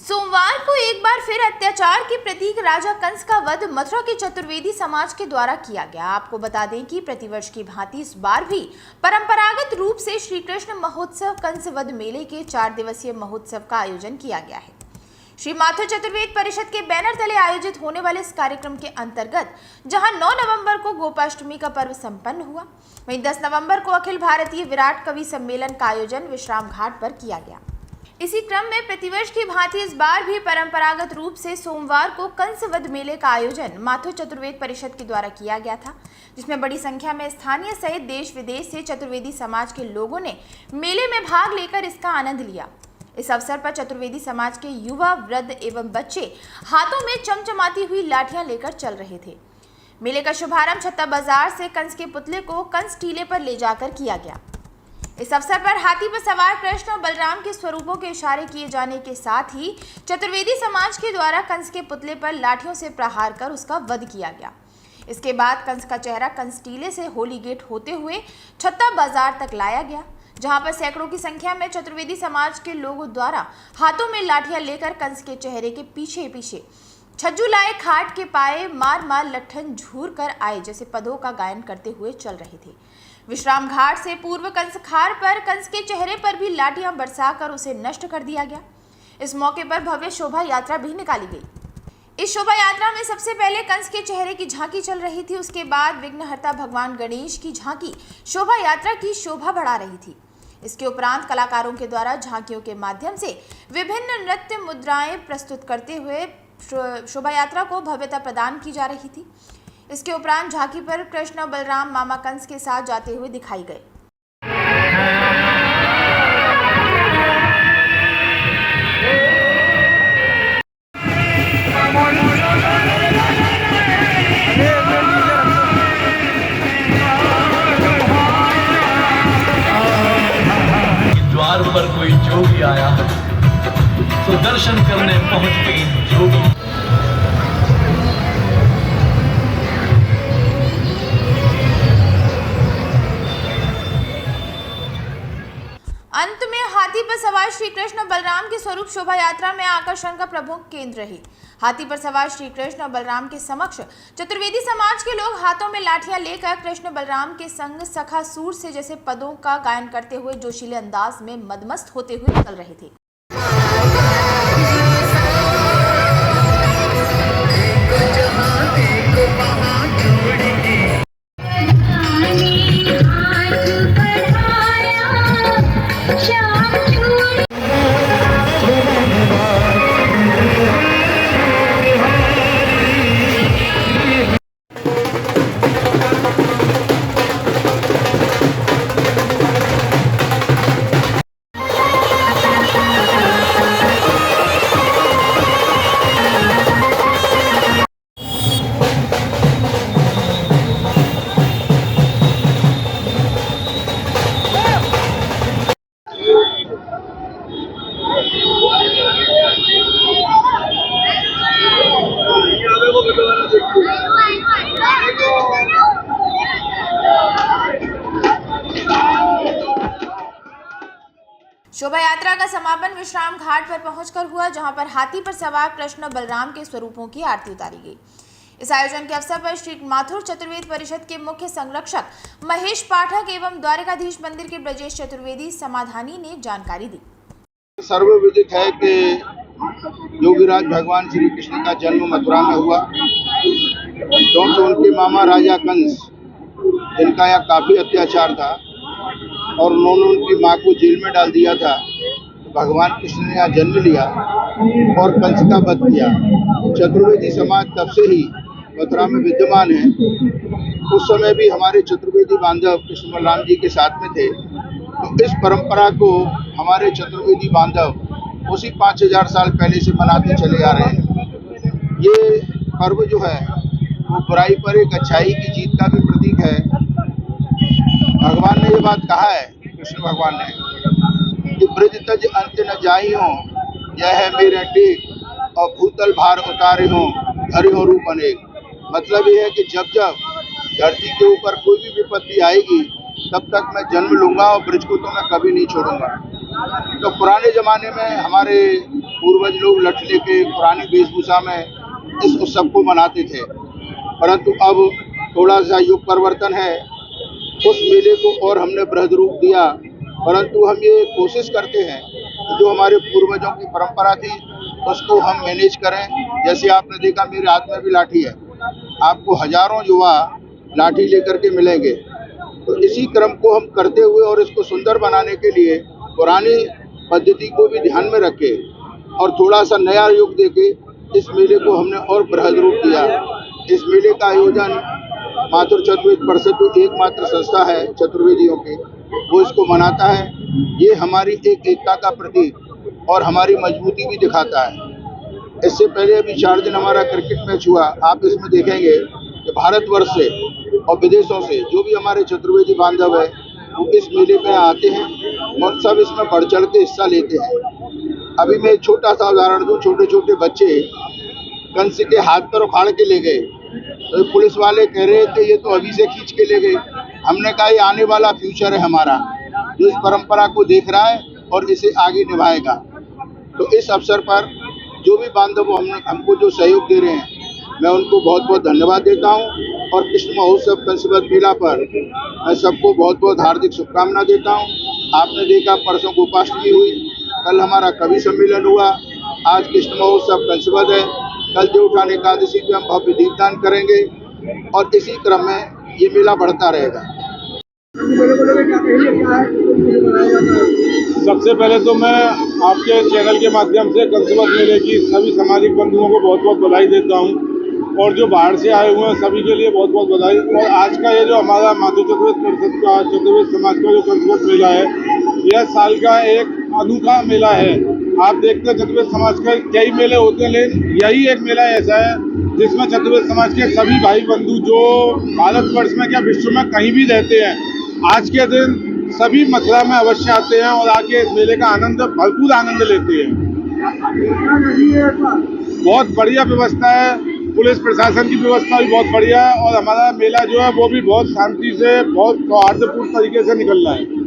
सोमवार को एक बार फिर अत्याचार के प्रतीक राजा कंस का वध मथुरा के चतुर्वेदी समाज के द्वारा किया गया। आपको बता दें कि प्रतिवर्ष की भांति इस बार भी परंपरागत रूप से श्री कृष्ण महोत्सव कंस वध मेले के 4 दिवसीय महोत्सव का आयोजन किया गया है। श्री माथुर चतुर्वेद परिषद के बैनर तले आयोजित होने वाले इस कार्यक्रम के अंतर्गत जहां 9 नवंबर को गोपाष्टमी का पर्व संपन्न हुआ, वहीं 10 नवंबर को अखिल भारतीय विराट कवि सम्मेलन का आयोजन विश्राम घाट पर किया गया। इसी क्रम में प्रतिवर्ष की भांति इस बार भी परंपरागत रूप से सोमवार को कंस वध मेले का आयोजन माथुर चतुर्वेद परिषद के द्वारा किया गया था, जिसमें बड़ी संख्या में स्थानीय सहित देश विदेश से चतुर्वेदी समाज के लोगों ने मेले में भाग लेकर इसका आनंद लिया। इस अवसर पर चतुर्वेदी समाज के युवा, वृद्ध एवं बच्चे हाथों में चमचमाती हुई लाठियां लेकर चल रहे थे। मेले का शुभारंभ छत्ता बाजार से कंस के पुतले को कंस टीले पर ले जाकर किया गया। इस अवसर पर हाथी पर सवार कृष्ण और बलराम के स्वरूपों के इशारे किए जाने के साथ ही चतुर्वेदी समाज के द्वारा कंस के पुतले पर लाठियों से प्रहार कर उसका वध किया गया। इसके बाद कंस का चेहरा कंस टीले से होली गेट होते हुए छत्ता बाजार तक लाया गया, जहां पर सैकड़ों की संख्या में चतुर्वेदी समाज के लोगों द्वारा हाथों में लाठियां लेकर कंस के चेहरे के पीछे पीछे छज्जू लाए खाट के पाए मार मार लट्ठन झूर कर आए जैसे पदों का गायन करते हुए चल रहे थे। विश्राम घाट से पूर्व कंस खार पर कंस के चेहरे पर भी लाठियां बरसाकर उसे नष्ट कर दिया गया। इस मौके पर भव्य शोभा यात्रा भी निकाली गई। इस शोभा यात्रा में सबसे पहले कंस के चेहरे की झांकी चल रही थी, उसके बाद विघ्नहर्ता भगवान गणेश की झांकी शोभा यात्रा की शोभा बढ़ा रही थी। इसके उपरांत कलाकारों के द्वारा झांकियों के माध्यम से विभिन्न नृत्य मुद्राएं प्रस्तुत करते हुए शोभा यात्रा को भव्यता प्रदान की जा रही थी। इसके उपरांत झांकी पर कृष्ण और बलराम मामा कंस के साथ जाते हुए दिखाई गए। द्वार पर कोई जोगी आया तो दर्शन करने पहुंच गई जोगी। अंत में हाथी पर सवार श्री कृष्ण और बलराम के स्वरूप शोभा यात्रा में आकर्षण का प्रमुख केंद्र रही। हाथी पर सवार श्री कृष्ण और बलराम के समक्ष चतुर्वेदी समाज के लोग हाथों में लाठियां लेकर कृष्ण बलराम के संग सखा सूर से जैसे पदों का गायन करते हुए जोशीले अंदाज में मदमस्त होते हुए चल रहे थे। शोभा यात्रा का समापन विश्राम घाट पर पहुंचकर हुआ, जहां पर हाथी पर सवार कृष्ण और बलराम के स्वरूपों की आरती उतारी गई। इस आयोजन के अवसर पर श्री माथुर चतुर्वेद परिषद के मुख्य संरक्षक महेश पाठक एवं द्वारकाधीश मंदिर के ब्रजेश चतुर्वेदी समाधानी ने जानकारी दी। सर्वविदित है कि योगीराज भगवान श्री कृष्ण का जन्म मथुरा में हुआ, क्योंकि उनके मामा राजा कंस, जिनका यहाँ काफी अत्याचार था और उन्होंने उनकी माँ को जेल में डाल दिया था, तो भगवान कृष्ण ने यहाँ जन्म लिया और कंस का वध किया। चतुर्वेदी समाज तब से ही मथुरा में विद्यमान है। उस समय भी हमारे चतुर्वेदी बांधव कृष्ण बलराम जी के साथ में थे, तो इस परंपरा को हमारे चतुर्वेदी बांधव उसी 5000 साल पहले से मनाते चले आ रहे हैं। ये पर्व जो है वो बुराई पर एक अच्छाई की जीत का भी प्रतीक है। भगवान ने ये बात कहा है, कृष्ण भगवान ने, कि ब्रज तज अंत न जाई हो, यह है मेरे टेक और भूतल भार उतारे हो, धरे हो रूप अनेक। मतलब ये है कि जब जब धरती के ऊपर कोई भी विपत्ति आएगी, तब तक मैं जन्म लूंगा और ब्रज को तो मैं कभी नहीं छोड़ूंगा। तो पुराने जमाने में हमारे पूर्वज लोग लठ लेके पुरानी वेशभूषा में इस उत्सव को मनाते थे, परंतु अब थोड़ा सा युग परिवर्तन है। उस मेले को और हमने बृहद रूप दिया, परंतु हम ये कोशिश करते हैं कि जो हमारे पूर्वजों की परंपरा थी उसको हम मैनेज करें। जैसे आपने देखा मेरे हाथ में भी लाठी है, आपको हजारों युवा लाठी लेकर के मिलेंगे। तो इसी क्रम को हम करते हुए और इसको सुंदर बनाने के लिए पुरानी पद्धति को भी ध्यान में रखे और थोड़ा सा नया युग देके इस मेले को हमने और बृहद रूप दिया। इस मेले का आयोजन माथुर चतुर्वेद परिषद जो एकमात्र संस्था है चतुर्वेदियों की, वो इसको मनाता है। ये हमारी एकता का प्रतीक और हमारी मजबूती भी दिखाता है। इससे पहले अभी 4 दिन हमारा क्रिकेट मैच हुआ। आप इसमें देखेंगे कि भारतवर्ष से और विदेशों से जो भी हमारे चतुर्वेदी बांधव है वो इस मेले में आते हैं और सब इसमें बढ़ चढ़ के हिस्सा लेते हैं। अभी मैं एक छोटा सा उदाहरण दूं, छोटे छोटे बच्चे कंस के हाथ पर उखाड़ के ले गए, तो पुलिस वाले कह रहे थे ये तो अभी से खींच के ले गए। हमने कहा ये आने वाला फ्यूचर है हमारा, जो इस परंपरा को देख रहा है और इसे आगे निभाएगा। तो इस अवसर पर जो भी बांधव हमको जो सहयोग दे रहे हैं, मैं उनको बहुत बहुत धन्यवाद देता हूं। और कृष्ण महोत्सव कंसवद मेला पर मैं सबको बहुत बहुत हार्दिक शुभकामना देता हूं। आपने देखा परसों गोपाष्टमी हुई, कल हमारा कवि सम्मेलन हुआ, आज कृष्ण महोत्सव कंसवद है, कल देवउठान एकादशी पे हम भव्य दीपदान करेंगे और इसी क्रम में ये मेला बढ़ता रहेगा। सबसे पहले तो मैं आपके चैनल के माध्यम से कंसवद मेले की सभी सामाजिक बंधुओं को बहुत बहुत बधाई देता हूं और जो बाहर से आए हुए हैं सभी के लिए बहुत बहुत बधाई। और आज का ये जो हमारा माथुर चतुर्वेद परिषद का चतुर्वेद समाज का जो कंसवद मेला है, यह साल का एक अनूठा मेला है। आप देखते हैं चतुर्वेद समाज के कई मेले होते हैं, लेकिन यही एक मेला ऐसा है जिसमें चतुर्वेद समाज के सभी भाई बंधु जो भारतवर्ष में क्या विश्व में कहीं भी रहते हैं, आज के दिन सभी मथुरा में अवश्य आते हैं और आके इस मेले का आनंद भरपूर आनंद लेते हैं। बहुत बढ़िया व्यवस्था है, पुलिस प्रशासन की व्यवस्था भी बहुत बढ़िया है और हमारा मेला जो है वो भी बहुत शांति से बहुत सौहार्दपूर्ण तरीके से निकल रहा है।